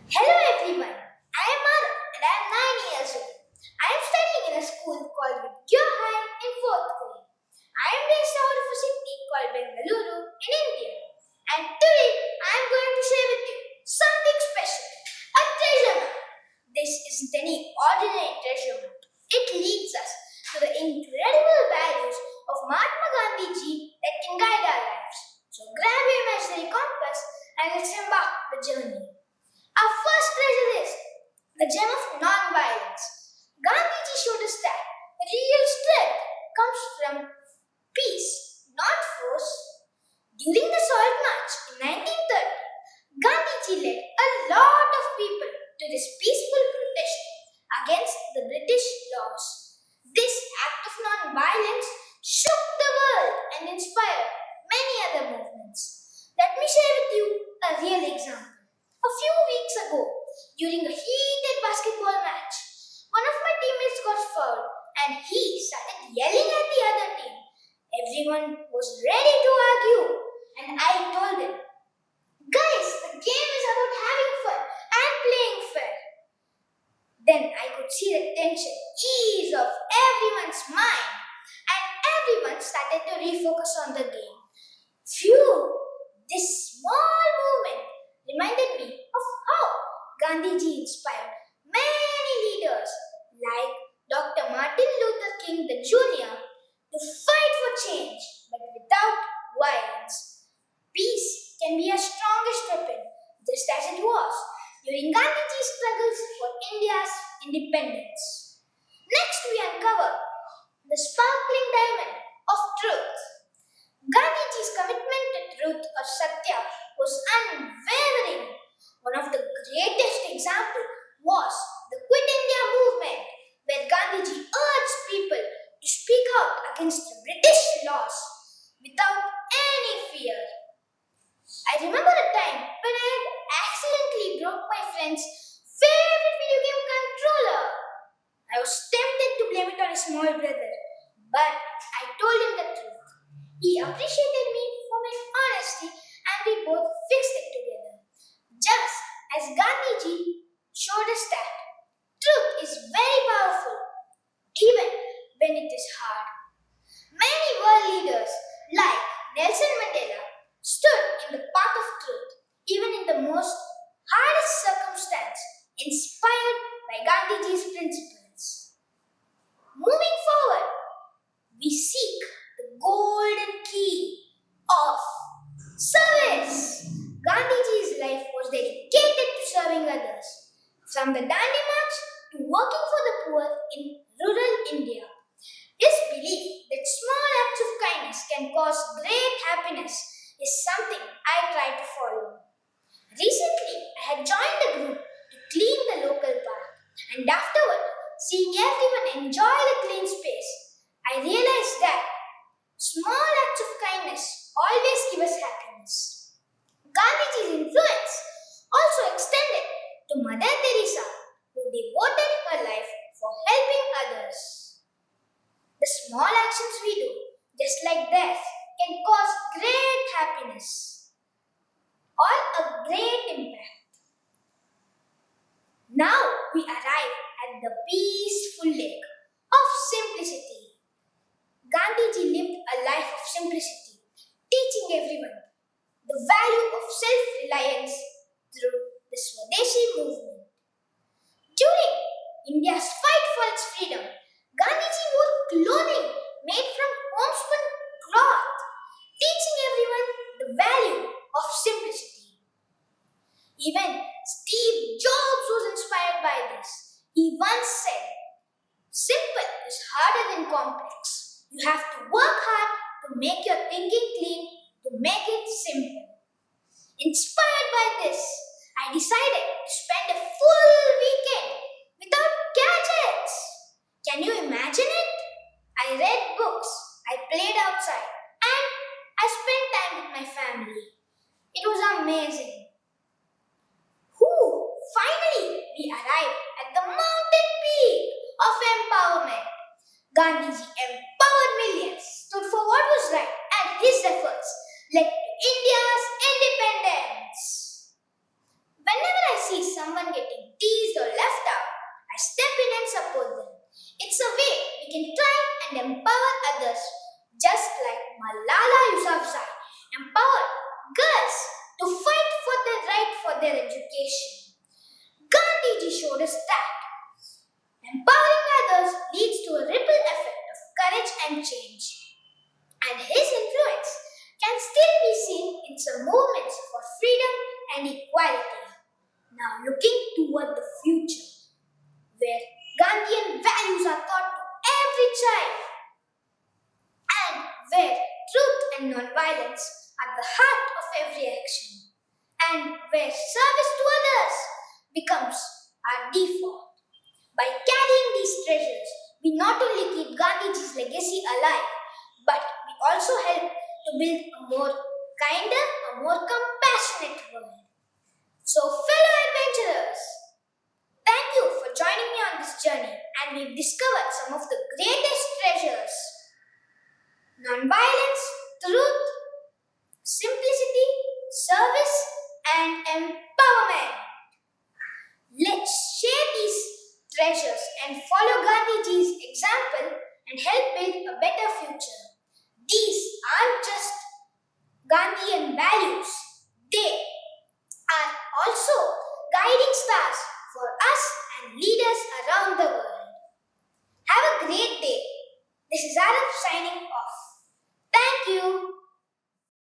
Hello everyone, I am Manav and I am 9 years old. I am studying in a school called Vidya High in 4th grade. I am based out of a city called Bengaluru in India. And today I am going to share with you something special, a treasure map. This isn't any ordinary treasure map. It leads us to the incredible values of Mahatma Gandhi ji that can guide our lives. So grab your imaginary compass and let's embark the journey. Our first treasure is the gem of non-violence. Gandhiji showed us that real strength comes from peace, not force. During the Salt March in 1930, Gandhiji led a lot of people to this peaceful protest against the British laws. This act of non-violence shook the world and inspired many other movements. Let me share with you a real example. A few weeks ago, during a heated basketball match, one of my teammates got fouled and he started yelling at the other team. Everyone was ready to argue, and I told him, "Guys, the game is about having fun and playing fair." Then I could see the tension ease off everyone's mind, and everyone started to refocus on the game. Phew! This small movement reminded me of how Gandhiji inspired many leaders like Dr. Martin Luther King the Jr. to fight for change but without violence. Peace can be our strongest weapon, just as it was during Gandhiji's struggles for India's independence. Next, we uncover the sparkling diamond of truth. Gandhiji's commitment to truth or satya was unwavering. One of the greatest examples was the Quit India movement, where Gandhiji urged people to speak out against the British laws without any fear. I remember a time when I had accidentally broke my friend's favorite video game controller. I was tempted to blame it on his small brother, but I told him the truth. He appreciated me for my honesty and we both fixed it together. Just as Gandhiji showed us that truth is very powerful, even when it is hard. Many world leaders, like Nelson Mandela, stood in the path of truth, even in the most hardest circumstance, inspired by Gandhiji's principles. Moving forward, we seek the golden key of service. Gandhiji's life was dedicated to serving others, from the Dandi March to working for the poor in rural India. His belief that small acts of kindness can cause great happiness is something I try to follow. Recently, I had joined a group to clean the local park, and afterward, seeing everyone enjoy the clean space, I realized that small acts of kindness always give us happiness. Gandhiji's influence also extended to Mother Teresa, who devoted her life for helping others. The small actions we do, just like this, can cause great happiness or a great impact. Now we arrive at the peaceful lake of simplicity. Gandhiji lived a life of simplicity, teaching everyone the value of self-reliance through the Swadeshi movement. During India's fight for its freedom, Gandhiji wore clothing made from homespun cloth, teaching everyone the value of simplicity. Even Steve Jobs was inspired by this. He once said, "Simple is harder than complex. You have to work hard to make your thinking clean, to make it simple." Inspired by this, I decided to spend a full weekend without gadgets. Can you imagine it? I read books, I played outside, and I spent time with my family. It was amazing. Finally, we arrived at the mountain peak of empowerment. Gandhiji empowered millions, stood for what was right, and his efforts led to India's independence. Whenever I see someone getting teased or left out, I step in and support them. It's a way we can try and empower others, just like Malala Yousafzai empowered girls to fight for their right for their education. Gandhiji showed us that empowering others leads to a ripple effect of courage and change. And his influence can still be seen in some movements for freedom and equality. Now looking toward the future, where Gandhian values are taught to every child, and where truth and nonviolence are the heart of every action, and where service to others becomes our default. By carrying these treasures, we not only keep Gandhiji's legacy alive, but we also help to build a more kinder, a more compassionate world. So, fellow adventurers, thank you for joining me on this journey, and we've discovered some of the greatest treasures: nonviolence, truth, simplicity, service, and empowerment. Let's share these treasures and follow Gandhiji's example and help build a better future. These aren't just Gandhian values, they are also guiding stars for us and leaders around the world. Have a great day. This is Arif signing off.